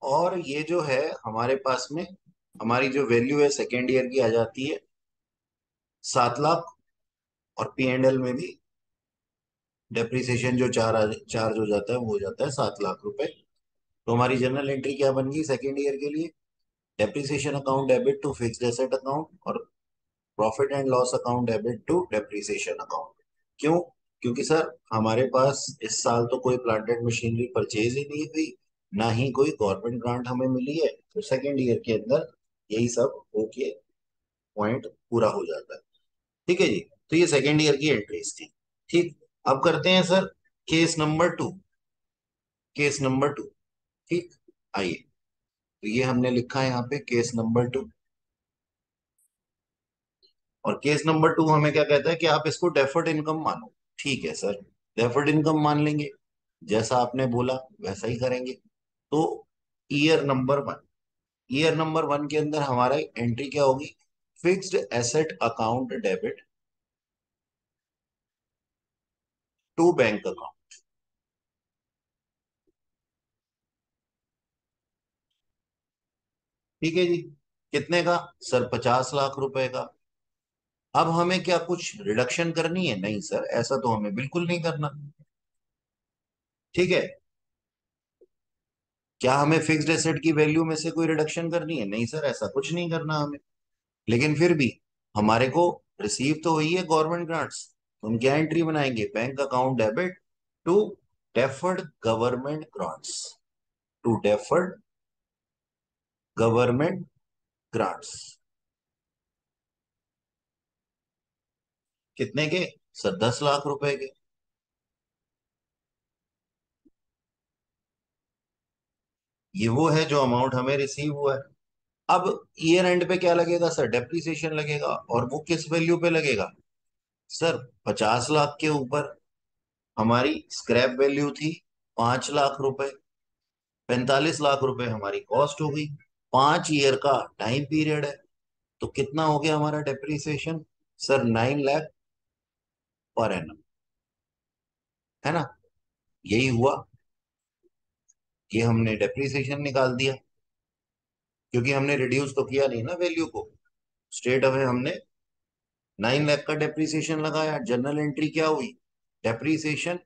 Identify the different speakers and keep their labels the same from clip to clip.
Speaker 1: और ये जो है हमारे पास में हमारी जो वैल्यू है सेकेंड ईयर की आ जाती है 7 लाख। और पी एंड एल में भी डेप्रिसिएशन जो चार्ज हो जाता है वो हो जाता है 7 लाख रुपए। तो हमारी जनरल एंट्री क्या बन गई सेकेंड ईयर के लिए? Depreciation account debit to fixed asset account और profit and loss account debit to depreciation account. क्यों? क्योंकि सर हमारे पास इस साल तो कोई प्लांट एंड मशीनरी परचेज ही नहीं हुई, ना ही कोई गवर्नमेंट ग्रांट हमें मिली है। तो सेकेंड ईयर के अंदर यही सब होके पॉइंट पूरा हो जाता है। ठीक है जी। तो ये सेकेंड ईयर की एंट्रीज थी। ठीक। अब करते हैं sir case number 2। Case number 2। ठीक। आइए। तो ये हमने लिखा है यहाँ पे केस नंबर 2। और केस नंबर 2 हमें क्या कहता है कि आप इसको डेफर्ड इनकम मानो। ठीक है सर, डेफर्ड इनकम मान लेंगे। जैसा आपने बोला वैसा ही करेंगे। तो ईयर नंबर 1, ईयर नंबर 1 के अंदर हमारा एंट्री क्या होगी? Fixed asset account debit to bank account. ठीक है जी। कितने का? सर 50 लाख रुपए का। अब हमें क्या कुछ रिडक्शन करनी है? नहीं सर, ऐसा तो हमें बिल्कुल नहीं करना। ठीक है। क्या हमें फिक्स्ड एसेट की वैल्यू में से कोई रिडक्शन करनी है? नहीं सर, ऐसा कुछ नहीं करना हमें। लेकिन फिर भी हमारे को रिसीव तो हुई है गवर्नमेंट ग्रांट्स, तो हम क्या एंट्री बनाएंगे? Bank account debit to deferred government grants. To deferred government grants. कितने के? सर 10 लाख रुपए के। ये वो है जो अमाउंट हमें रिसीव हुआ है। अब ईयर एंड पे क्या लगेगा सर? डेप्रिसिएशन लगेगा। और वो किस वैल्यू पे लगेगा? सर 50 लाख के ऊपर हमारी स्क्रैप वैल्यू थी 5 लाख रुपए। 45 लाख रुपए हमारी कॉस्ट हो गई। 5 ईयर का टाइम पीरियड है। तो कितना हो गया हमारा depreciation? Sir 9 lakh per annum. है ना? यही हुआ कि हमने डेप्रिसिएशन निकाल दिया, क्योंकि हमने रिड्यूस तो किया नहीं ना वैल्यू को। स्ट्रेट अवे हमने 9 लाख का डेप्रिसिएशन लगाया। जनरल एंट्री क्या हुई? डेप्रिसिएशन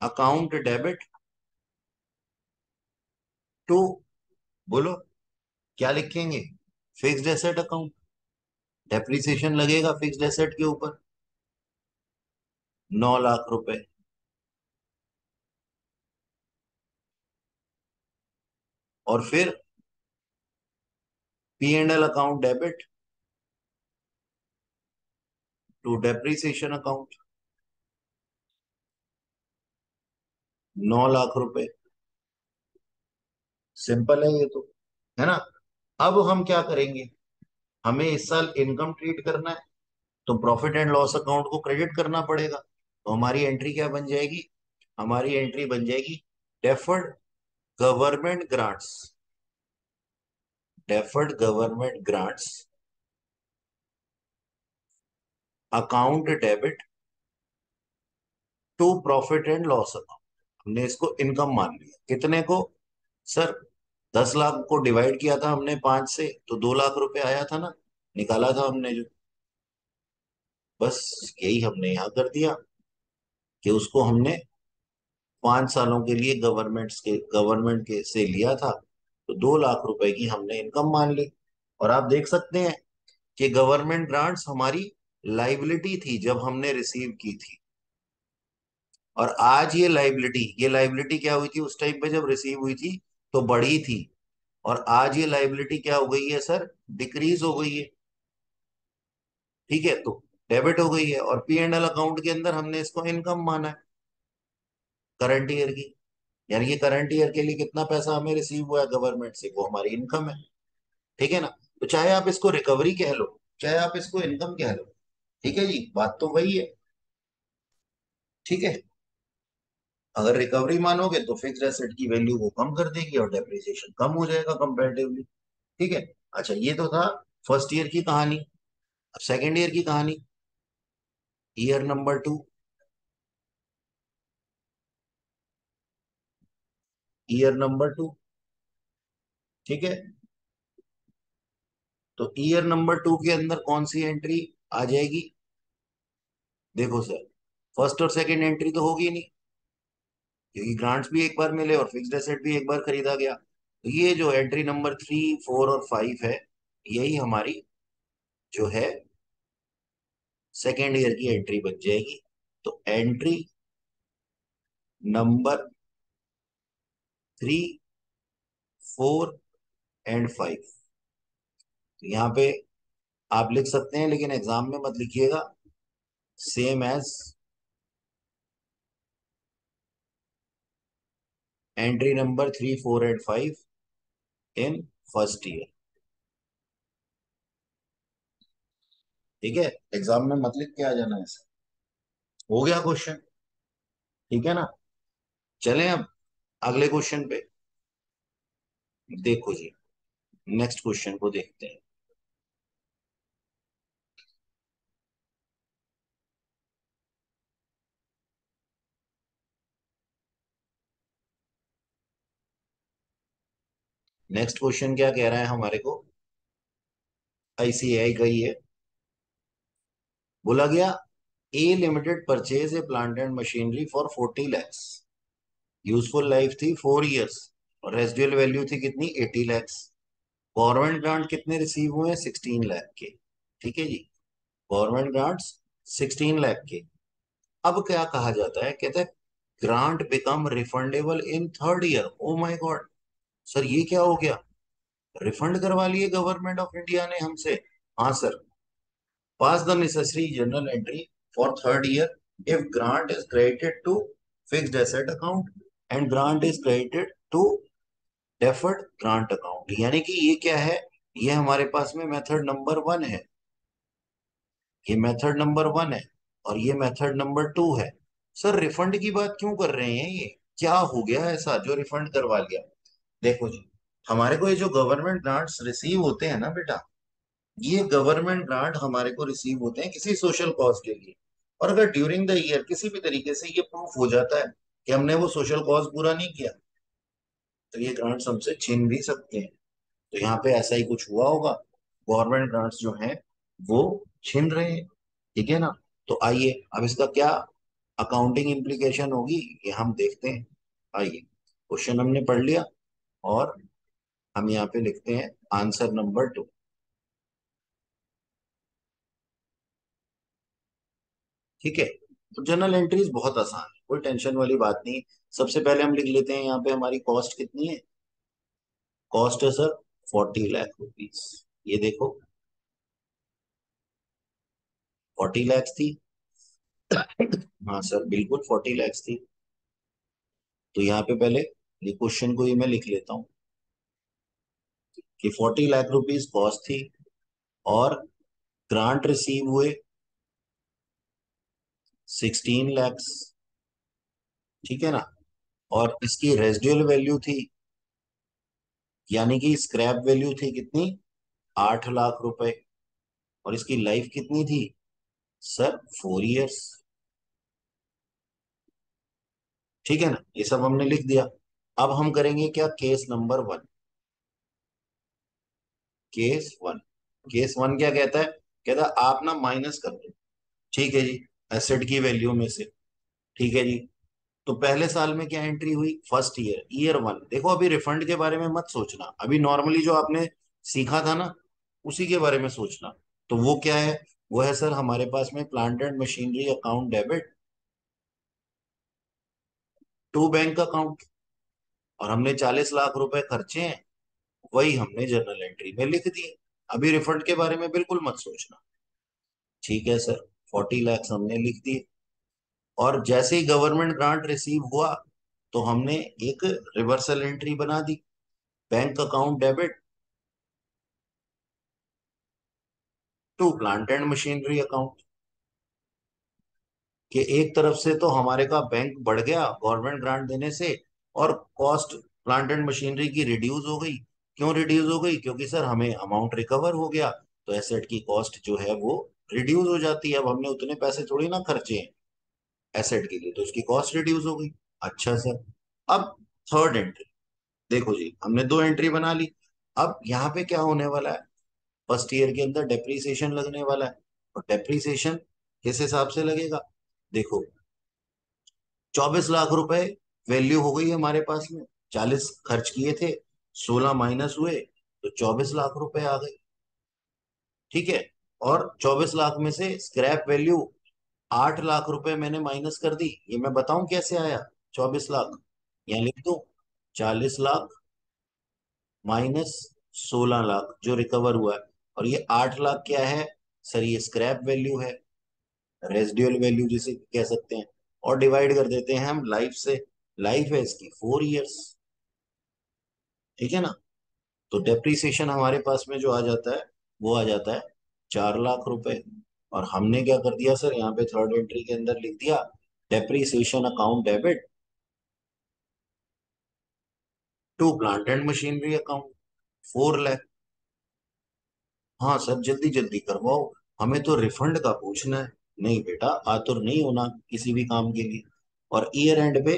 Speaker 1: अकाउंट डेबिट टू, बोलो क्या लिखेंगे? Fixed asset account. डेप्रिसिएशन लगेगा फिक्स्ड एसेट के ऊपर 9 लाख रुपए। और फिर P and L account debit to depreciation account 9 lakh रुपए। सिंपल है ये तो, है ना? अब हम क्या करेंगे? हमें इस साल इनकम ट्रीट करना है, तो प्रॉफिट एंड लॉस अकाउंट को क्रेडिट करना पड़ेगा। तो हमारी एंट्री क्या बन जाएगी? हमारी एंट्री बन जाएगी deferred government grants. Deferred government grants account debit to profit and loss account. हमने इसको इनकम मान लिया। कितने को? सर 10 लाख को डिवाइड किया था हमने 5 से, तो 2 लाख रुपए आया था ना, निकाला था हमने जो। बस यही हमने यहाँ कर दिया कि उसको हमने 5 सालों के लिए गवर्नमेंट के से लिया था। तो 2 लाख रुपए की हमने इनकम मान ली। और आप देख सकते हैं कि गवर्नमेंट ग्रांट्स हमारी लाइबिलिटी थी जब हमने रिसीव की थी। और आज ये लाइबिलिटी क्या हुई थी उस टाइम पे जब रिसीव हुई थी? तो बढ़ी थी। और आज ये लाइबिलिटी क्या हो गई है सर? डिक्रीज हो गई है। ठीक है, तो डेबिट हो गई है। और पी एंड एल अकाउंट के अंदर हमने इसको इनकम माना है करंट ईयर की। यानी कि करंट ईयर के लिए कितना पैसा हमें रिसीव हुआ है गवर्नमेंट से, वो हमारी इनकम है। ठीक है ना? तो चाहे आप इसको रिकवरी कह लो, चाहे आप इसको इनकम कह लो, ठीक है जी, बात तो वही है। ठीक है। अगर रिकवरी मानोगे तो फिक्स्ड एसेट की वैल्यू को कम कर देगी और डेप्रिसिएशन कम हो जाएगा कंपैरेटिवली। ठीक है। अच्छा, ये तो था फर्स्ट ईयर की कहानी। अब सेकेंड ईयर की कहानी। Year number 2। ईयर नंबर 2 ठीक है, तो ईयर नंबर 2 के अंदर कौन सी एंट्री आ जाएगी? देखो सर, फर्स्ट और सेकंड एंट्री तो होगी नहीं, क्योंकि ग्रांट्स भी एक बार मिले और फिक्स्ड एसेट भी एक बार खरीदा गया। तो ये जो एंट्री नंबर 3, 4 और 5 है, यही हमारी जो है सेकेंड ईयर की एंट्री बन जाएगी। तो एंट्री नंबर 3, 4 एंड 5, तो यहाँ पे आप लिख सकते हैं, लेकिन एग्जाम में मत लिखिएगा। Same as entry number 3, 4 and 5 in first year. ठीक है, एग्जाम में मत लिख के आ जाना ऐसा। हो गया क्वेश्चन? ठीक है ना? चलें अब अगले क्वेश्चन पे। देखो जी, नेक्स्ट क्वेश्चन को देखते हैं। नेक्स्ट क्वेश्चन क्या कह रहा है हमारे को? आईसीएआई का ही है। बोला गया, A limited purchase a plant and machinery for 40 lakhs। Useful life थी 4 years और रेजिडुअल वैल्यू थी कितनी? 80 lakhs। गवर्नमेंट ग्रांट कितने रिसीव हुए हैं? 16 लाख के। ठीक है जी, गवर्नमेंट ग्रांट्स 16 लाख के। अब क्या कहा जाता है? कहता है grant become refundable in third year. Oh my God, sir ये क्या हो गया? रिफंड करवा लिए गवर्नमेंट ऑफ इंडिया ने हमसे? हाँ sir, pass the necessary journal entry for third year if grant is credited to fixed asset account and grant is credited to deferred grant account। यानी कि ये क्या है? ये हमारे पास में मेथड नंबर 1 है, ये मेथड नंबर 1 है, और ये मेथड नंबर 2 है। सर रिफंड की बात क्यों कर रहे हैं? ये क्या हो गया ऐसा जो रिफंड करवा लिया? देखो जी, हमारे को ये जो गवर्नमेंट ग्रांट्स रिसीव होते हैं ना बेटा, ये गवर्नमेंट ग्रांट हमारे को रिसीव होते हैं किसी सोशल कॉज के लिए। और अगर ड्यूरिंग द ईयर किसी भी तरीके से ये प्रूफ हो जाता है कि हमने वो सोशल कॉज पूरा नहीं किया, तो ये ग्रांट्स हमसे छीन भी सकते हैं। तो यहाँ पे ऐसा ही कुछ हुआ होगा, गवर्नमेंट ग्रांट्स जो हैं वो छीन रहे हैं। ठीक है ना? तो आइए अब इसका क्या अकाउंटिंग इम्प्लीकेशन होगी, ये हम देखते हैं। आइए, क्वेश्चन हमने पढ़ लिया और हम यहाँ पे लिखते हैं आंसर नंबर 2। ठीक है, तो जर्नल एंट्रीज बहुत आसान है, कोई टेंशन वाली बात नहीं। सबसे पहले हम लिख लेते हैं यहाँ पे हमारी कॉस्ट कितनी है। कॉस्ट है सर 40 लाख रुपीज। ये देखो 40 lakhs थी। हाँ सर, बिल्कुल 40 lakhs थी। तो यहाँ पे पहले ये क्वेश्चन को ही मैं लिख लेता हूँ कि 40 लाख रुपीज कॉस्ट थी और ग्रांट रिसीव हुए 16 lakhs। ठीक है ना? और इसकी रेजिडुअल वैल्यू थी, यानी कि स्क्रैप वैल्यू थी कितनी? 8 लाख रुपए। और इसकी लाइफ कितनी थी सर? 4 years। ठीक है ना? ये सब हमने लिख दिया। अब हम करेंगे क्या? Case number 1। केस 1, केस 1 क्या कहता है? कहता है आप ना माइनस कर दो। ठीक है जी, एसेट की वैल्यू में से। ठीक है जी, तो पहले साल में क्या एंट्री हुई? First year, year 1। देखो अभी रिफंड के बारे में मत सोचना, अभी नॉर्मली जो आपने सीखा था ना उसी के बारे में सोचना। तो वो क्या है? वो है सर हमारे पास में plant and machinery account debit to bank account. और हमने 40 लाख रुपए खर्चे हैं, वही हमने जर्नल एंट्री में लिख दिए। अभी रिफंड के बारे में बिल्कुल मत सोचना। ठीक है सर, 40 lakhs हमने लिख दिए। और जैसे ही गवर्नमेंट ग्रांट रिसीव हुआ, तो हमने एक रिवर्सल एंट्री बना दी, bank account debit to plant and machinery account. कि एक तरफ से तो हमारे का बैंक बढ़ गया गवर्नमेंट ग्रांट देने से, और कॉस्ट प्लांट एंड मशीनरी की रिड्यूस हो गई। क्यों रिड्यूस हो गई? क्योंकि सर हमें अमाउंट रिकवर हो गया, तो एसेट की कॉस्ट जो है वो रिड्यूस हो जाती है। अब हमने उतने पैसे थोड़ी ना खर्चे हैं एसेट के लिए, तो उसकी कॉस्ट रिड्यूस हो गई। अच्छा सर, अब थर्ड एंट्री। देखो जी, हमने दो एंट्री बना ली। अब यहाँ पे क्या होने वाला है, फर्स्ट ईयर के अंदर डेप्रीसिएशन लगने वाला है। और डेप्रीसिएशन किस हिसाब से लगेगा, देखो 24 लाख रुपए वैल्यू हो गई हमारे पास में, 40 खर्च किए थे, 16 माइनस हुए तो 24 लाख रुपए आ गए। ठीक है। और 24 लाख में से स्क्रैप वैल्यू 8 लाख रुपए मैंने माइनस कर दी, ये मैं बताऊं कैसे आया 24 लाख, यहाँ लिख दो 40 लाख माइनस 16 लाख जो रिकवर हुआ है। और ये 8 लाख क्या है सर, ये स्क्रैप वैल्यू है, रेजिडुअल वैल्यू जिसे कह सकते हैं। और डिवाइड कर देते हैं हम लाइफ से, लाइफ है इसकी 4 इयर्स। ठीक है ना। तो डेप्रीसिएशन हमारे पास में जो आ जाता है वो आ जाता है 4 लाख रुपए। और हमने क्या कर दिया सर, यहाँ पे थर्ड एंट्री के अंदर लिख दिया depreciation account debit to plant and machinery account 4 lakh. हाँ सर जल्दी जल्दी करवाओ, हमें तो रिफंड का पूछना है। नहीं बेटा, आतुर नहीं होना किसी भी काम के लिए। और ईयर एंड पे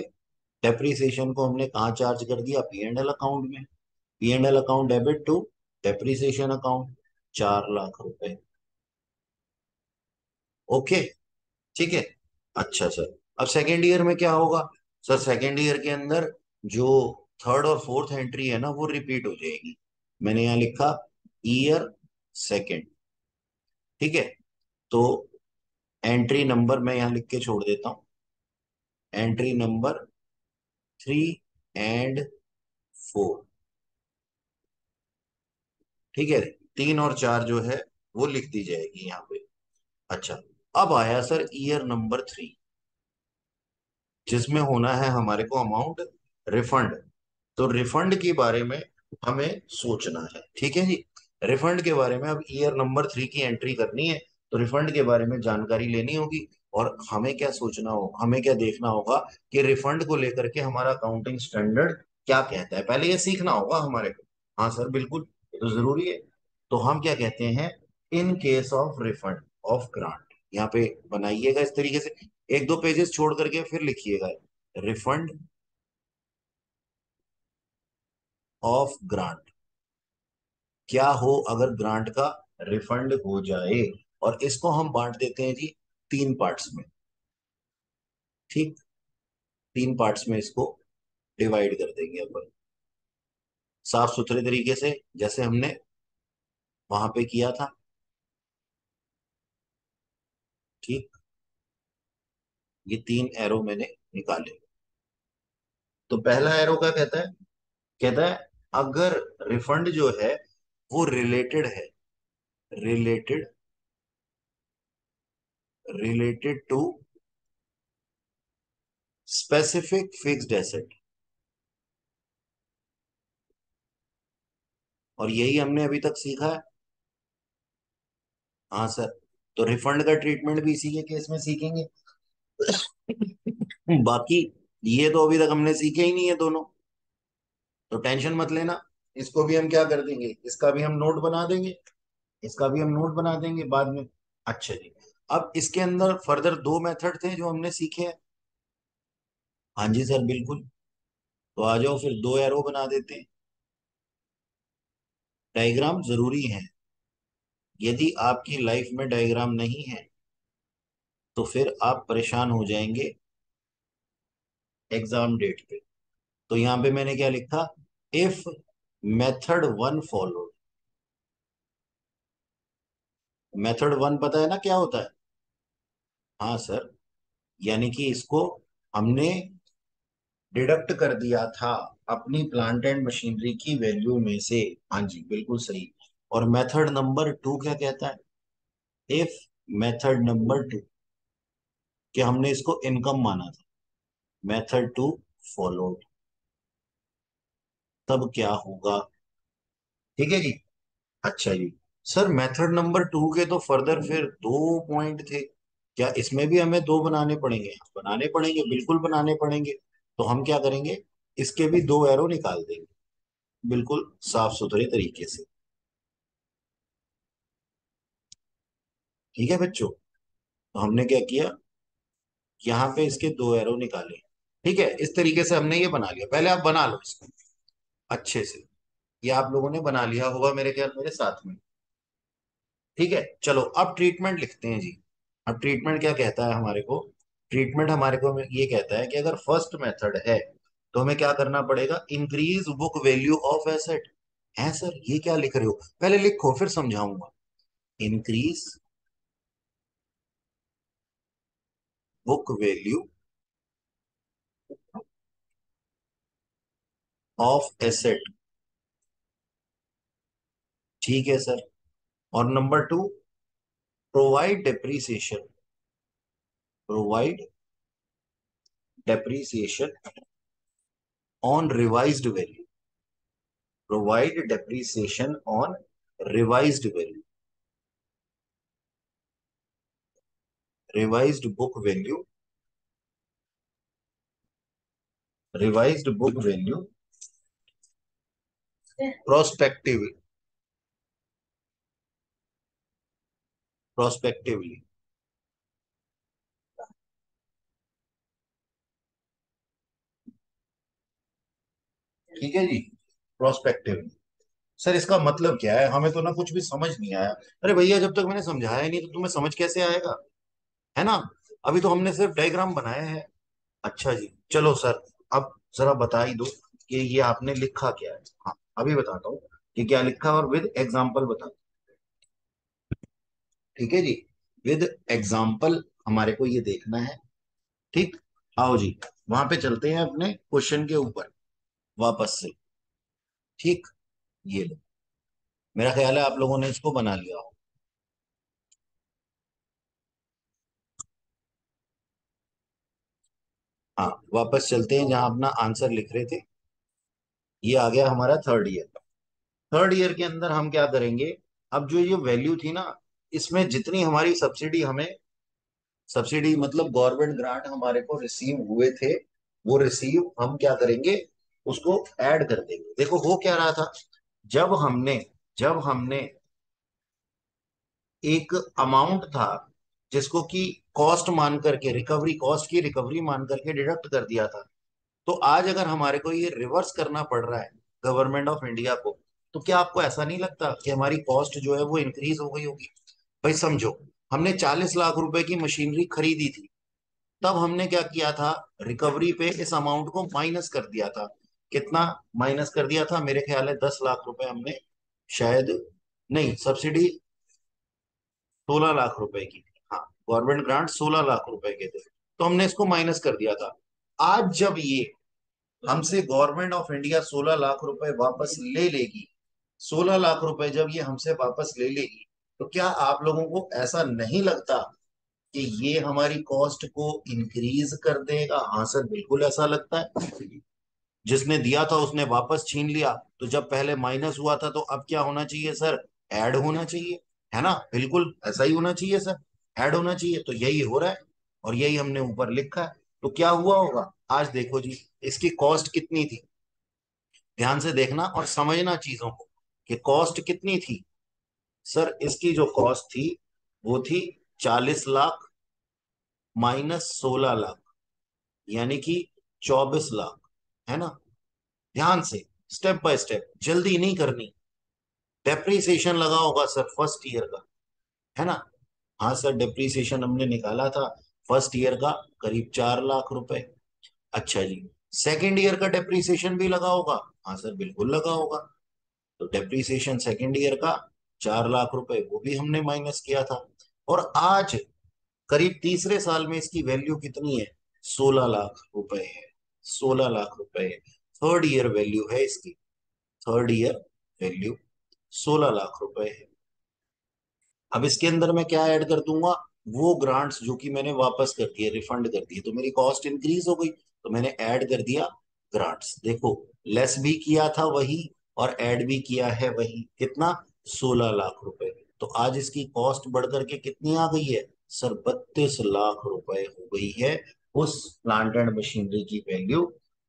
Speaker 1: डेप्रीसिएशन को हमने कहाँ चार्ज कर दिया, पी एंड एल अकाउंट में। P and L account debit to depreciation account 4 lakh रुपए। ओके। ठीक है। अच्छा सर, अब सेकेंड ईयर में क्या होगा, सर सेकेंड ईयर के अंदर जो थर्ड और फोर्थ एंट्री है ना वो रिपीट हो जाएगी। मैंने यहाँ लिखा ईयर सेकेंड। ठीक है। तो एंट्री नंबर मैं यहाँ लिख के छोड़ देता हूँ, एंट्री नंबर 3 एंड 4। ठीक है। 3 और 4 जो है वो लिख दी जाएगी यहाँ पे। अच्छा, अब आया सर ईयर नंबर 3, जिसमें होना है हमारे को अमाउंट रिफंड। तो रिफंड के बारे में हमें सोचना है। ठीक है जी। रिफंड के बारे में अब ईयर नंबर 3 की एंट्री करनी है, तो रिफंड के बारे में जानकारी लेनी होगी। और हमें क्या सोचना हो, हमें क्या देखना होगा कि रिफंड को लेकर के हमारा अकाउंटिंग स्टैंडर्ड क्या कहता है, पहले ये सीखना होगा हमारे को। हाँ सर बिल्कुल, ये तो जरूरी है। तो हम क्या कहते हैं, in case of refund of grant, यहाँ पे बनाइएगा इस तरीके से, एक दो पेजेस छोड़ करके फिर लिखिएगा, रिफंड ऑफ ग्रांट, क्या हो अगर ग्रांट का रिफंड हो जाए। और इसको हम बांट देते हैं जी 3 पार्ट्स में। ठीक, 3 पार्ट्स में इसको डिवाइड कर देंगे अपन, साफ सुथरे तरीके से जैसे हमने वहां पे किया था। ठीक, ये 3 एरो मैंने निकाले। तो पहला एरो क्या कहता है, कहता है अगर रिफंड जो है वो रिलेटेड है, related, related to specific fixed asset. और यही हमने अभी तक सीखा है। हाँ सर, तो रिफंड का ट्रीटमेंट भी इसी के केस में सीखेंगे। बाकी ये तो अभी तक हमने सीखे ही नहीं है दोनों, तो टेंशन मत लेना। इसको भी हम क्या कर देंगे, इसका भी हम नोट बना देंगे, इसका भी हम नोट बना देंगे बाद में। अच्छा जी, अब इसके अंदर फर्दर 2 मेथड थे जो हमने सीखे हैं। हाँ जी सर बिल्कुल, तो आ जाओ फिर 2 एरो बना देते हैं। डायग्राम जरूरी है, यदि आपकी लाइफ में डायग्राम नहीं है तो फिर आप परेशान हो जाएंगे एग्जाम डेट पे। तो यहाँ पे मैंने क्या लिखा, इफ मेथड 1 फॉलो। मेथड 1 पता है ना क्या होता है। हाँ सर, यानी कि इसको हमने डिडक्ट कर दिया था अपनी प्लांट एंड मशीनरी की वैल्यू में से। हाँ जी बिल्कुल सही। और मेथड नंबर 2 क्या कहता है, इफ मेथड नंबर 2, कि हमने इसको इनकम माना था, मेथड 2 फॉलोड, तब क्या होगा। ठीक है जी। अच्छा जी, सर मेथड नंबर 2 के तो फर्दर फिर 2 पॉइंट थे, क्या इसमें भी हमें 2 बनाने पड़ेंगे, बनाने पड़ेंगे, बिल्कुल बनाने पड़ेंगे। तो हम क्या करेंगे, इसके भी 2 एरो निकाल देंगे बिल्कुल साफ सुथरे तरीके से। ठीक है बच्चों, तो हमने क्या किया, यहाँ पे इसके 2 एरो निकाले। ठीक है, इस तरीके से हमने ये बना लिया, पहले आप बना लो इसको अच्छे से। ये आप लोगों ने बना लिया होगा मेरे ख्याल मेरे साथ में। ठीक है, चलो अब ट्रीटमेंट लिखते हैं जी। अब ट्रीटमेंट क्या कहता है हमारे को? ट्रीटमेंट हमारे को ये कहता है कि अगर फर्स्ट मेथड है तो हमें क्या करना पड़ेगा? Increase book value of asset. है सर, ये क्या लिख रहे हो? पहले लिखो फिर समझाऊंगा। Increase book value of asset. ठीक है सर। और number two, provide depreciation. Provide depreciation on revised value. Provide depreciation on revised value. Revised book value. Revised book value prospective prospectively. ठीक है जी, प्रोस्पेक्टिवली। सर इसका मतलब क्या है? हमें तो ना कुछ भी समझ नहीं आया। अरे भैया, जब तक मैंने समझाया ही नहीं तो तुम्हें समझ कैसे आएगा? है ना? अभी तो हमने सिर्फ डायग्राम बनाया है। अच्छा जी, चलो सर, अब जरा बता ही दो कि ये आपने लिखा क्या है। हाँ, अभी बताता हूँ कि क्या लिखा है और विद एग्जाम्पल बता। ठीक है जी, विद एग्जाम्पल हमारे को ये देखना है। ठीक, आओ जी, वहां पे चलते हैं अपने क्वेश्चन के ऊपर वापस से। ठीक, ये लो, मेरा ख्याल है आप लोगों ने इसको बना लिया हो। हाँ, वापस चलते हैं जहां अपना आंसर लिख रहे थे। ये आ गया हमारा थर्ड ईयर। थर्ड ईयर के अंदर हम क्या करेंगे? अब जो ये वैल्यू थी ना, इसमें जितनी हमारी सब्सिडी हमें, सब्सिडी मतलब गवर्नमेंट ग्रांट हमारे को रिसीव हुए थे, वो रिसीव हम क्या करेंगे? उसको ऐड कर देंगे। देखो हो क्या रहा था, जब हमने जब हमने एक अमाउंट था जिसको कि कॉस्ट मान करके, रिकवरी कॉस्ट की रिकवरी मान करके डिडक्ट कर दिया था, तो आज अगर हमारे को ये रिवर्स करना पड़ रहा है गवर्नमेंट ऑफ इंडिया को, तो क्या आपको ऐसा नहीं लगता कि हमारी कॉस्ट जो है वो इंक्रीज हो गई होगी? भाई समझो, हमने 40 लाख रुपए की मशीनरी खरीदी थी, तब हमने क्या किया था? रिकवरी पे इस अमाउंट को माइनस कर दिया था। कितना माइनस कर दिया था? मेरे ख्याल है 10 लाख रुपए हमने, शायद, नहीं, सब्सिडी 16 लाख रुपए की थी। हाँ, गवर्नमेंट ग्रांट 16 लाख रुपए के थे, तो हमने इसको माइनस कर दिया था। आज जब ये हमसे गवर्नमेंट ऑफ इंडिया 16 लाख रुपए वापस ले लेगी, 16 लाख रुपए जब ये हमसे वापस ले लेगी, तो क्या आप लोगों को ऐसा नहीं लगता कि ये हमारी कॉस्ट को इंक्रीज कर देगा? हाँ सर, बिल्कुल ऐसा लगता है। जिसने दिया था उसने वापस छीन लिया, तो जब पहले माइनस हुआ था तो अब क्या होना चाहिए सर? ऐड होना चाहिए। है ना? बिल्कुल ऐसा ही होना चाहिए सर, ऐड होना चाहिए। तो यही हो रहा है और यही हमने ऊपर लिखा है। तो क्या हुआ होगा? आज देखो जी, इसकी कॉस्ट कितनी थी? ध्यान से देखना और समझना चीजों को कि कॉस्ट कितनी थी। सर इसकी जो कॉस्ट थी वो थी 40 लाख माइनस 16 लाख, यानी कि 24 लाख। है ना? ध्यान से, स्टेप बाय स्टेप, जल्दी नहीं करनी। डेप्रीसिएशन लगा होगा सर फर्स्ट ईयर का, है ना? हाँ सर, डेप्रीसिएशन हमने निकाला था फर्स्ट ईयर का, करीब 4 लाख रुपए। अच्छा जी, सेकेंड ईयर का डेप्रीसिएशन भी लगा होगा? हाँ सर, बिल्कुल लगा होगा। तो डेप्रीसिएशन सेकेंड ईयर का 4 लाख रुपए, वो भी हमने माइनस किया था। और आज करीब तीसरे साल में इसकी वैल्यू कितनी है? 16 लाख रुपए है। 16 लाख रुपए है, थर्ड ईयर वैल्यू है इसकी। थर्ड ईयर वैल्यू 16 लाख रुपए है। अब इसके अंदर मैं क्या ऐड कर दूंगा? वो ग्रांट्स जो कि मैंने वापस कर दिए, रिफंड कर दिए, तो मेरी कॉस्ट इंक्रीज हो गई, तो मैंने ऐड कर दिया ग्रांट्स। देखो, लेस भी किया था वही और ऐड भी किया है वही। कितना? 16 लाख रुपए। तो आज इसकी कॉस्ट बढ़ करके कितनी आ गई है सर? 32 लाख रुपए हो गई है उस प्लांट एंड मशीनरी की वैल्यू,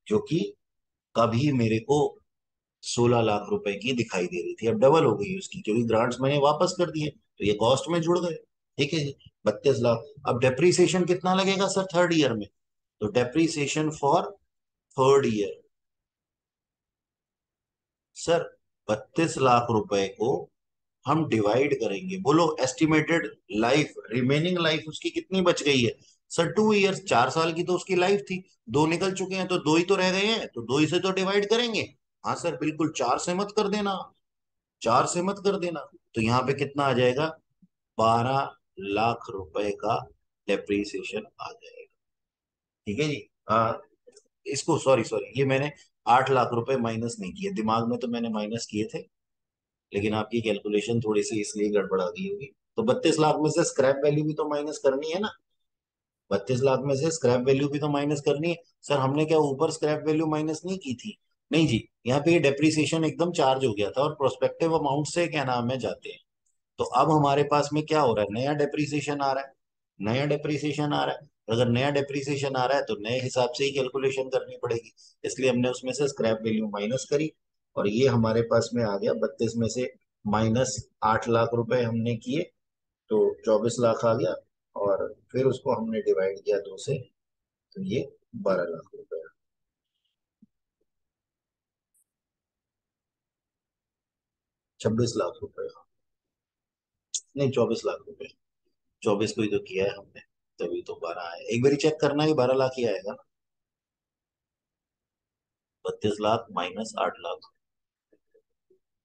Speaker 1: जो कि कभी मेरे को 16 लाख रुपए की दिखाई दे रही थी, अब डबल हो गई उसकी, क्योंकि ग्रांट्स मैंने वापस कर दिए तो ये कॉस्ट में जुड़ गए। ठीक है जी, 32 लाख। अब डेप्रीसिएशन कितना लगेगा सर थर्ड ईयर में? तो depreciation for third year, sir 32 lakh रुपए को हम डिवाइड करेंगे, बोलो एस्टिमेटेड लाइफ, रिमेनिंग लाइफ उसकी कितनी बच गई है? सर 2 इयर्स, 4 साल की तो उसकी लाइफ थी, दो निकल चुके हैं तो दो ही तो रह गए हैं, तो दो ही से तो डिवाइड करेंगे। हाँ सर बिल्कुल, चार से मत कर देना, चार से मत कर देना। तो यहाँ पे कितना आ जाएगा? 12 लाख रुपए का डेप्रीसिएशन आ जाएगा। ठीक है जी। इसको सॉरी सॉरी, ये मैंने 8 लाख रुपए माइनस नहीं किए, दिमाग में तो मैंने माइनस किए थे, लेकिन आपकी कैलकुलेशन थोड़ी सी इसलिए गड़बड़ा दी होगी। तो 32 लाख में से स्क्रैप वैल्यू भी तो माइनस करनी है ना, 32 लाख में से स्क्रैप वैल्यू भी तो माइनस करनी है। सर हमने क्या ऊपर स्क्रैप वैल्यू माइनस नहीं की थी? नहीं जी, यहाँ पे ये डेप्रीसिएशन एकदम चार्ज हो गया था, और प्रोस्पेक्टिव अमाउंट से क्या नाम है जाते हैं। तो अब हमारे पास में क्या हो रहा है? नया डेप्रीसिएशन आ रहा है, नया डेप्रीसिएशन आ रहा है। अगर नया डेप्रीसिएशन आ रहा है तो नए हिसाब से ही कैलकुलेशन करनी पड़ेगी, इसलिए हमने उसमें से स्क्रैप वैल्यू माइनस करी, और ये हमारे पास में आ गया 32 में से माइनस 8 लाख रुपए हमने किए, तो 24 लाख आ गया। और फिर उसको हमने डिवाइड किया 2 से, तो ये 12 लाख रुपए। 26 लाख रुपए, नहीं 24 लाख रुपए, 24 को ही तो किया है हमने, तभी तो 12 आया। एक बार चेक करना, ही 12 लाख ही आएगा ना। 32 लाख माइनस 8 लाख,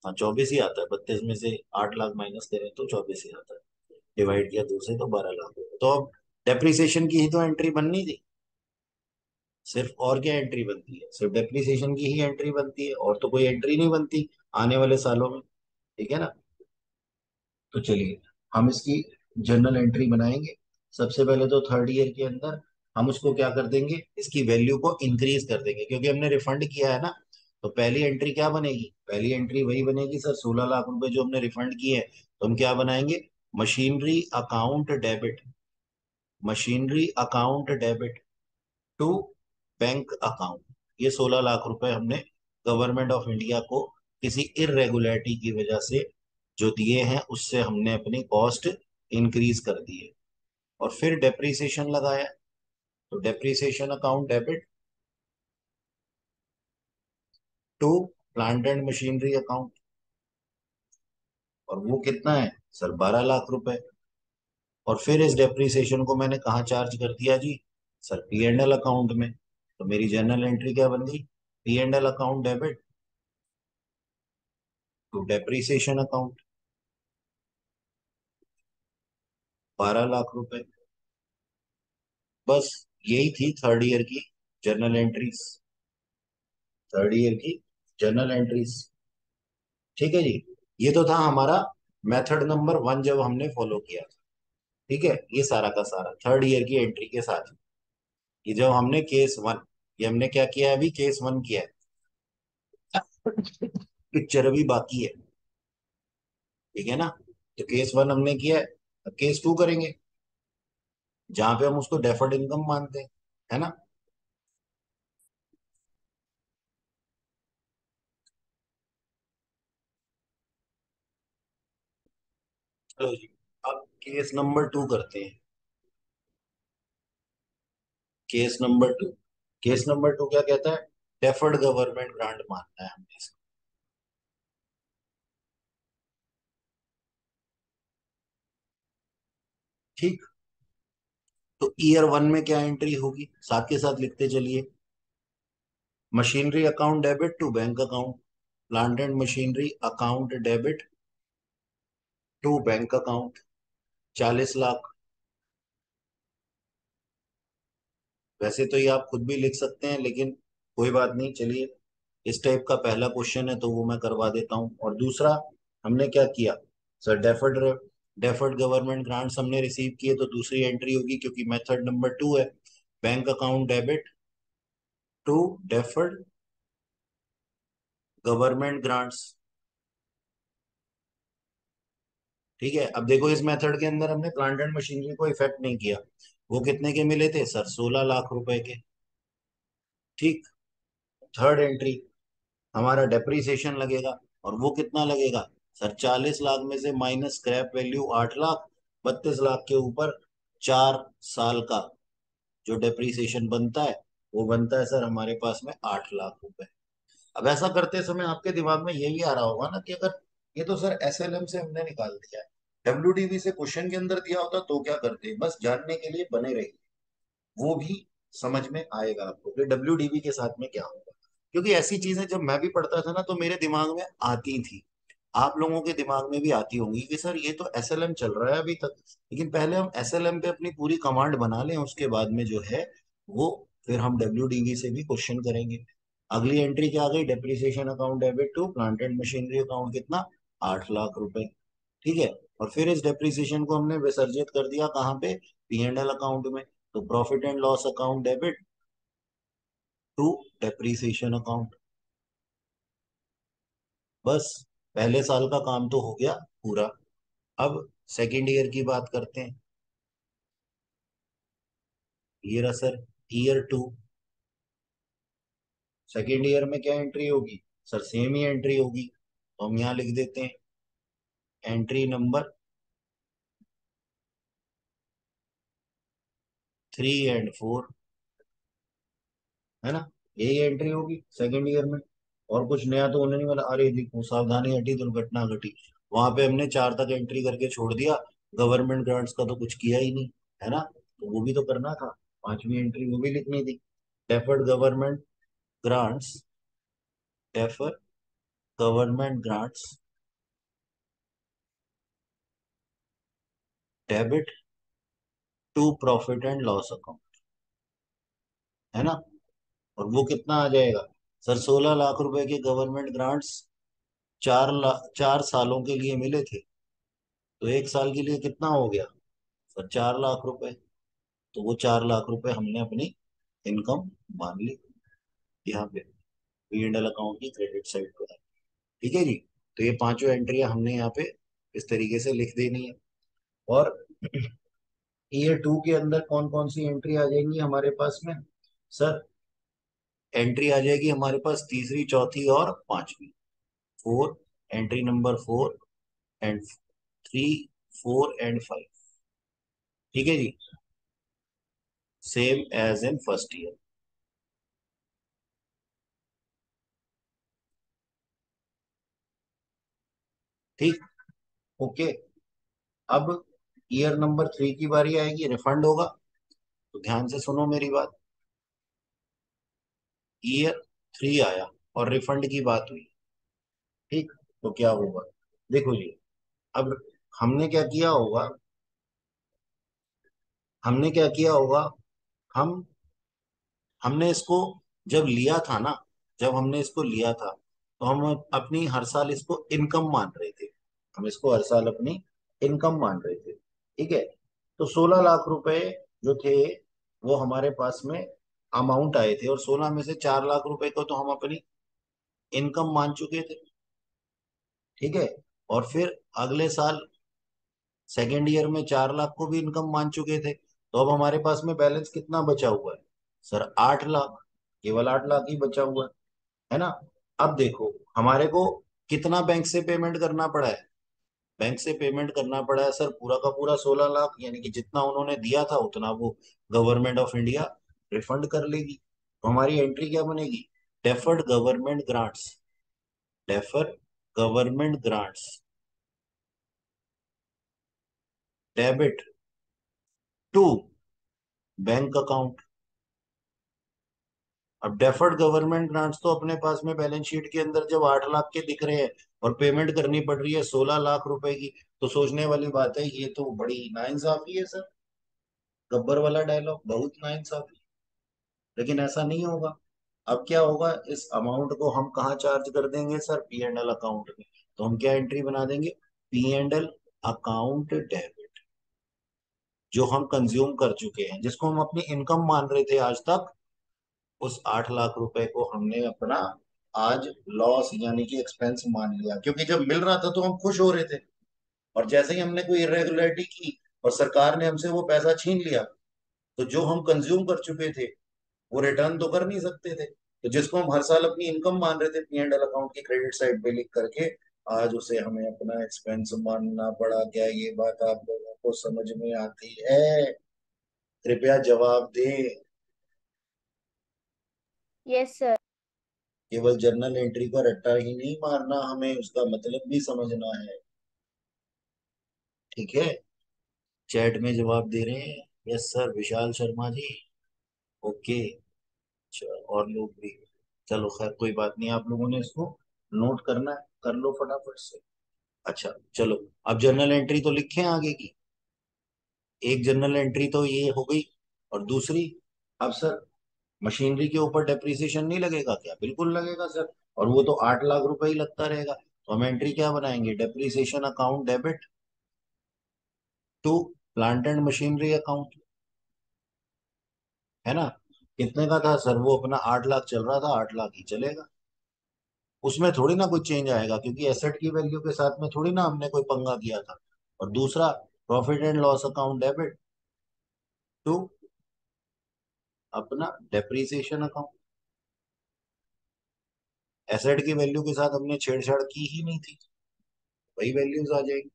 Speaker 1: हाँ 24 ही आता है, 32 में से 8 लाख माइनस करें तो 24 ही आता है, डिवाइड किया 2 से तो 12 लाख। तो अब डेप्रिसिएशन की ही तो एंट्री बननी थी, सिर्फ, और क्या एंट्री बनती है? सिर्फ डेप्रिसिएशन की ही एंट्री बनती है, और तो कोई एंट्री नहीं बनती आने वाले सालों में। ठीक है ना? तो चलिए हम इसकी जर्नल एंट्री बनाएंगे। सबसे पहले तो थर्ड ईयर के अंदर हम उसको क्या कर देंगे, इसकी वैल्यू को इंक्रीज कर देंगे, क्योंकि हमने रिफंड किया है ना। तो पहली एंट्री क्या बनेगी? पहली एंट्री वही बनेगी सर, 16 लाख रुपए जो हमने रिफंड किए हैं। तो हम क्या बनाएंगे? Machinery account debit, machinery account debit to bank account. ये 16 लाख रुपए हमने गवर्नमेंट ऑफ इंडिया को किसी इरेगुलरिटी की वजह से जो दिए हैं, उससे हमने अपनी कॉस्ट इंक्रीज कर दी है। और फिर डेप्रीसिएशन लगाया, तो depreciation account debit to plant and machinery account, और वो कितना है सर? 12 लाख रुपए। और फिर इस डेप्रीसिएशन को मैंने कहाँ चार्ज कर दिया जी? Sir P and L account में। तो मेरी जर्नल एंट्री क्या बन गई? P and L account debit to depreciation account, 12 lakh रुपए। बस यही थी थर्ड ईयर की जर्नल एंट्रीज, थर्ड ईयर की जर्नल एंट्रीज। ठीक है जी। ये तो था हमारा मेथड नंबर 1 जब हमने फॉलो किया था। ठीक है, ये सारा का सारा थर्ड ईयर की एंट्री के साथ। ये जब हमने केस 1, ये हमने क्या किया है? अभी केस 1 किया है, पिक्चर अभी बाकी है। ठीक है ना? तो केस 1 हमने किया है, अब केस 2 करेंगे, जहां पे हम उसको डेफर्ड इनकम मानते हैं, है ना? चलो जी, अब केस नंबर 2 करते हैं। केस नंबर 2, केस नंबर 2 क्या कहता है? डेफर्ड गवर्नमेंट ग्रांट मानना है हमने इसको। ठीक। तो ईयर 1 में क्या एंट्री होगी, साथ के साथ लिखते चलिए। Machinery account debit to bank account, plant and machinery account debit to bank account, 40 lakh. वैसे तो ये आप खुद भी लिख सकते हैं, लेकिन कोई बात नहीं, चलिए। इस टाइप का पहला क्वेश्चन है तो वो मैं करवा देता हूँ। और दूसरा हमने क्या किया sir? Deferred, deferred government grants हमने रिसीव किए, तो दूसरी एंट्री होगी, क्योंकि मेथड नंबर 2 है, bank account debit to deferred government grants. ठीक है, अब देखो इस मेथड के अंदर हमने प्लांट एंड मशीनरी को इफेक्ट नहीं किया। वो कितने के मिले थे सर? 16 लाख रुपए के। ठीक। थर्ड एंट्री, हमारा डेप्रीसिएशन लगेगा, और वो कितना लगेगा सर? 40 लाख में से minus scrap value 8 lakh, 32 lakh के ऊपर 4 साल का जो डेप्रीसिएशन बनता है, वो बनता है सर हमारे पास में 8 लाख रुपए। अब ऐसा करते समय आपके दिमाग में ये भी आ रहा होगा ना कि अगर ये तो सर एसएलएम से हमने निकाल दिया है, डब्ल्यूडीबी से क्वेश्चन के अंदर दिया होता तो क्या करते, बस जानने के लिए बने रहिए, वो भी समझ में आएगा आपको कि डब्ल्यूडीबी के साथ में क्या होगा। क्योंकि ऐसी चीजें जब मैं भी पढ़ता था ना तो मेरे दिमाग में आती थी, आप लोगों के दिमाग में भी आती होंगी कि सर ये तो एसएलएम चल रहा है अभी तक, लेकिन पहले हम एसएलएम पे अपनी पूरी कमांड बना लें, उसके बाद में जो है वो फिर हम डब्ल्यूडीबी से भी क्वेश्चन करेंगे। अगली एंट्री क्या आ गई, depreciation account debit to plant and machinery account, कितना, 8 लाख रुपए। ठीक है, और फिर इस डेप्रिसिएशन को हमने विसर्जित कर दिया कहाँ पे, पीएनएल अकाउंट में, तो profit and loss account debit to depreciation account. बस पहले साल का काम तो हो गया पूरा। अब सेकेंड ईयर की बात करते हैं। ये रहा सर ईयर 2। सेकेंड ईयर में क्या एंट्री होगी, सर सेम ही एंट्री होगी, तो हम यहाँ लिख देते हैं एंट्री नंबर 3 और 4, है ना, यही एंट्री होगी सेकेंड ईयर में। और कुछ नया तो होने नहीं वाला। अरे देखो, सावधानी हटी दुर्घटना घटी, वहां पे हमने 4 तक एंट्री करके छोड़ दिया, गवर्नमेंट ग्रांट्स का तो कुछ किया ही नहीं, है ना, तो वो भी तो करना था, 5वीं एंट्री वो भी लिखनी थी। Deferred government grants, defer government grants debit to profit and loss account, है ना, और वो कितना आ जाएगा, सर 16 लाख रुपए के गवर्नमेंट ग्रांट्स 4 सालों के लिए मिले थे, तो एक साल के लिए कितना हो गया, सर 4 लाख रुपए। तो वो 4 लाख रुपए हमने अपनी इनकम मान ली यहाँ पे P&L अकाउंट की क्रेडिट साइड पर। ठीक है जी, तो ये पांचों एंट्रियां हमने यहाँ पे इस तरीके से लिख देनी है। और ईयर 2 के अंदर कौन कौन सी एंट्री आ जाएंगी हमारे पास में, सर एंट्री आ जाएगी हमारे पास तीसरी, चौथी और पांचवी, 4, एंट्री नंबर 4 एंड 3, 4 एंड 5। ठीक है जी, same as in first year. ठीक, ओके। अब ईयर नंबर 3 की बारी आएगी, रिफंड होगा, तो ध्यान से सुनो मेरी बात। ईयर 3 आया और रिफंड की बात हुई, ठीक, तो क्या होगा, देखो जी, अब हमने क्या किया होगा, हमने क्या किया होगा, हम हमने इसको जब लिया था ना, जब हमने इसको लिया था तो हम अपनी हर साल इसको इनकम मान रहे थे, हम इसको हर साल अपनी इनकम मान रहे थे। ठीक है, तो 16 लाख रुपए जो थे वो हमारे पास में अमाउंट आए थे, और 16 में से 4 लाख रुपए को तो हम अपनी इनकम मान चुके थे। ठीक है, और फिर अगले साल सेकेंड ईयर में 4 लाख को भी इनकम मान चुके थे, तो अब हमारे पास में बैलेंस कितना बचा हुआ है, सर 8 लाख, केवल 8 लाख ही बचा हुआ है ना। अब देखो हमारे को कितना बैंक से पेमेंट करना पड़ा है, बैंक से पेमेंट करना पड़ा है सर पूरा का पूरा 16 लाख, यानी कि जितना उन्होंने दिया था उतना वो गवर्नमेंट ऑफ इंडिया रिफंड कर लेगी। तो हमारी एंट्री क्या बनेगी, deferred government grants, defer government grants debit to bank account. अब डेफर्ड गवर्नमेंट ग्रांट्स तो अपने पास में बैलेंस शीट के अंदर जब 8 लाख के दिख रहे हैं और पेमेंट करनी पड़ रही है 16 लाख रुपए की, तो सोचने वाली बात है ये तो बड़ी नाइंसाफी है सर, गब्बर वाला डायलॉग, बहुत नाइंसाफी। लेकिन ऐसा नहीं होगा। अब क्या होगा, इस अमाउंट को हम कहाँ चार्ज कर देंगे सर, P&L अकाउंट में, तो हम क्या एंट्री बना देंगे, P&L अकाउंट डेबिट, जो हम कंज्यूम कर चुके हैं, जिसको हम अपनी इनकम मान रहे थे आज तक, उस 8 लाख रुपए को हमने अपना आज लॉस यानी कि एक्सपेंस मान लिया, क्योंकि जब मिल रहा था तो हम खुश हो रहे थे, और जैसे ही हमने कोई इरेगुलरिटी की और सरकार ने हमसे वो पैसा छीन लिया, तो जो हम कंज्यूम कर चुके थे वो रिटर्न तो कर नहीं सकते थे, तो जिसको हम हर साल अपनी इनकम मान रहे थे P&L अकाउंट की क्रेडिट साइड पे लिख करके, आज उसे हमें अपना एक्सपेंस मानना पड़ा। क्या ये बात आप लोगों को समझ में आती है, कृपया जवाब दें।
Speaker 2: Yes sir.
Speaker 1: केवल जर्नल एंट्री का रट्टा ही नहीं मारना, हमें उसका मतलब भी समझना है। ठीक है। चैट में जवाब दे रहे हैं, yes sir Vishal Sharma ji. Okay. और लोग भी। चलो खैर कोई बात नहीं, आप लोगों ने इसको नोट करना है, कर लो फटाफट से। अच्छा चलो, अब जर्नल एंट्री तो लिखे हैं आगे की। एक जनरल एंट्री तो ये हो गई। और दूसरी, अब सर मशीनरी के ऊपर डेप्रिसिएशन नहीं लगेगा क्या? बिल्कुल लगेगा सर। और वो तो 8 लाख रुपए ही लगता रहेगा, तो हम एंट्री क्या बनाएंगे? Depreciation account debit to plant and machinery account. है ना? कितने का था सर? वो अपना 8 लाख चल रहा था, 8 लाख ही चलेगा। उसमें थोड़ी ना कुछ चेंज आएगा, क्योंकि एसेट की वैल्यू के साथ में थोड़ी ना हमने कोई पंगा किया था। और दूसरा, profit and loss account debit to अपना डेप्रिसिएशन अकाउंट। एसेट की वैल्यू के साथ हमने छेड़छाड़ की ही नहीं थी, वही वैल्यूज आ जाएगी।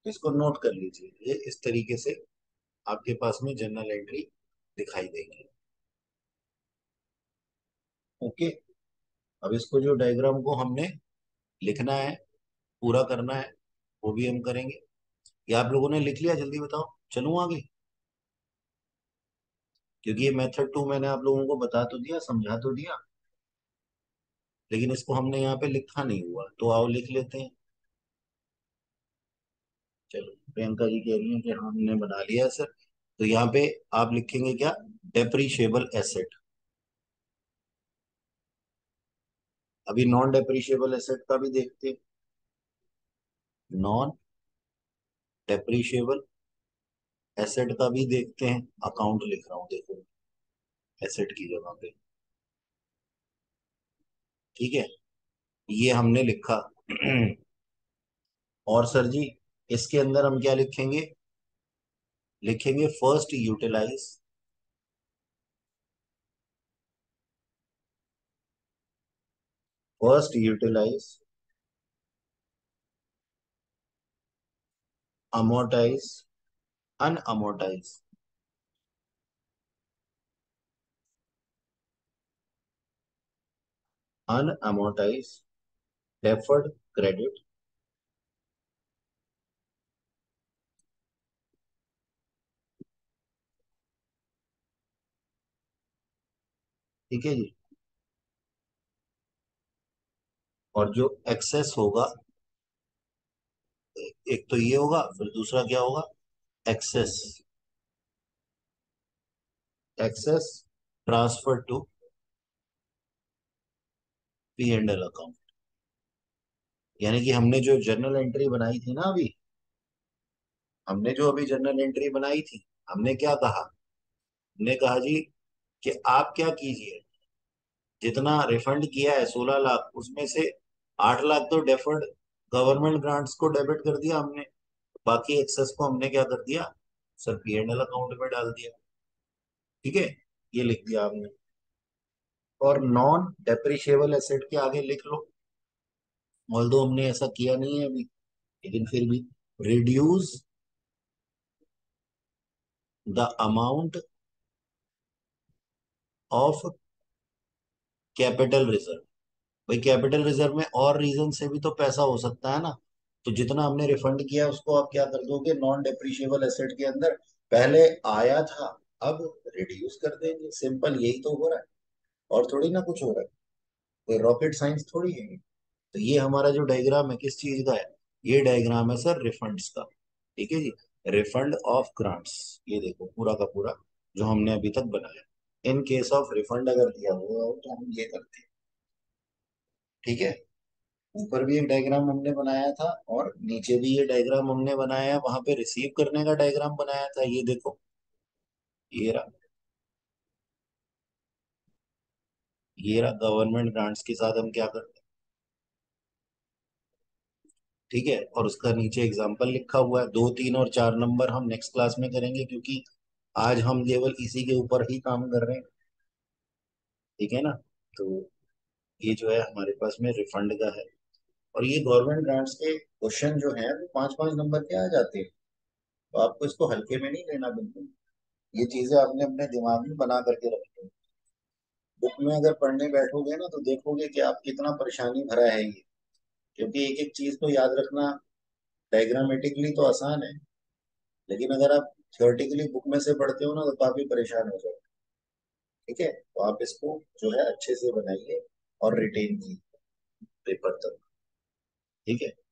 Speaker 1: तो इसको नोट कर लीजिए, ये इस तरीके से आपके पास में जर्नल एंट्री दिखाई देगी। ओके। अब इसको जो डायग्राम को हमने लिखना है, पूरा करना है, वो भी हम करेंगे। ये आप लोगों ने लिख लिया? जल्दी बताओ, चलूं आगे? क्योंकि ये मेथड 2 मैंने आप लोगों को बता तो दिया, समझा तो दिया, लेकिन इसको हमने यहाँ पे लिखा नहीं हुआ, तो आओ लिख लेते हैं। चलो, प्रियंका जी कह रही है कि हाँ हमने बना लिया है सर। तो यहाँ पे आप लिखेंगे क्या? Depreciable asset. अभी नॉन डेप्रीशिएबल एसेट का भी देखते हैं। नॉन डेप्रीशिएबल एसेट का भी देखते हैं। अकाउंट लिख रहा हूँ देखो, एसेट की जगह पे। ठीक है, ये हमने लिखा। और सर जी, इसके अंदर हम क्या लिखेंगे? लिखेंगे first utilise, first utilise, amortise, unamortise, unamortise, deferred credit. ठीक है जी। और जो एक्सेस होगा, एक तो ये होगा, फिर दूसरा क्या होगा? Excess, excess transfer to P and L account. यानी कि हमने जो जर्नल एंट्री बनाई थी ना अभी, हमने जो अभी जर्नल एंट्री बनाई थी, हमने क्या कहा? हमने कहा जी कि आप क्या कीजिए, जितना रिफंड किया है 16 लाख, उसमें से 8 लाख तो डेफर्ड गवर्नमेंट ग्रांट्स को डेबिट कर दिया हमने, बाकी एक्सेस को हमने क्या कर दिया sir? P and L account में डाल दिया। ठीक है, ये लिख दिया आपने। और नॉन डेप्रिशिएबल एसेट के आगे लिख लो, ऑल्दो हमने ऐसा किया नहीं है अभी, लेकिन फिर भी, reduce the amount of capital reserve. भाई कैपिटल रिजर्व में और रीजन से भी तो पैसा हो सकता है ना। तो जितना हमने रिफंड किया उसको आप क्या कर दोगे नॉन डेप्रिशिएबल एसेट के अंदर? पहले आया था, अब रिड्यूस कर देंगे, सिंपल यही तो हो रहा है। और थोड़ी ना कुछ हो रहा है, कोई रॉकेट साइंस थोड़ी है। तो ये हमारा जो डायग्राम है किस चीज का है? ये डायग्राम है सर रिफंड्स का। ठीक है जी, रिफंड ऑफ ग्रांट्स। ये देखो पूरा का पूरा जो हमने अभी तक बनाया। इन केस ऑफ रिफंड अगर दिया हुआ हो तो हम ये करते हैं। ठीक है, ऊपर भी एक डायग्राम हमने बनाया था, और नीचे भी ये डायग्राम हमने बनाया है, वहां पे रिसीव करने का डायग्राम बनाया था, ये देखो, ये रहा। ये रहा गवर्नमेंट ग्रांट्स के साथ हम क्या करते हैं। ठीक है, और उसका नीचे एग्जाम्पल लिखा हुआ है। 2, 3 और 4 नंबर हम नेक्स्ट क्लास में करेंगे, क्योंकि आज हम केवल इसी के ऊपर ही काम कर रहे हैं। ठीक है ना? तो ये जो है हमारे पास में रिफंड का है। और ये गवर्नमेंट ग्रांट्स के क्वेश्चन जो है वो 5-5 नंबर के आ जाते हैं, तो आपको इसको हल्के में नहीं लेना बिल्कुल। ये चीजें आपने अपने दिमाग में बना करके रखनी है। बुक में अगर पढ़ने बैठोगे ना तो देखोगे कि आप कितना परेशानी भरा है ये। क्योंकि एक एक चीज को याद रखना डायग्रामेटिकली तो आसान है, लेकिन अगर आप थियोरेटिकली बुक में से पढ़ते हो ना तो काफी परेशान हो जाओगे। ठीक है, तो आप इसको जो है अच्छे से बनाइए और रिटेन कीजिए पेपर तक। ठीक है।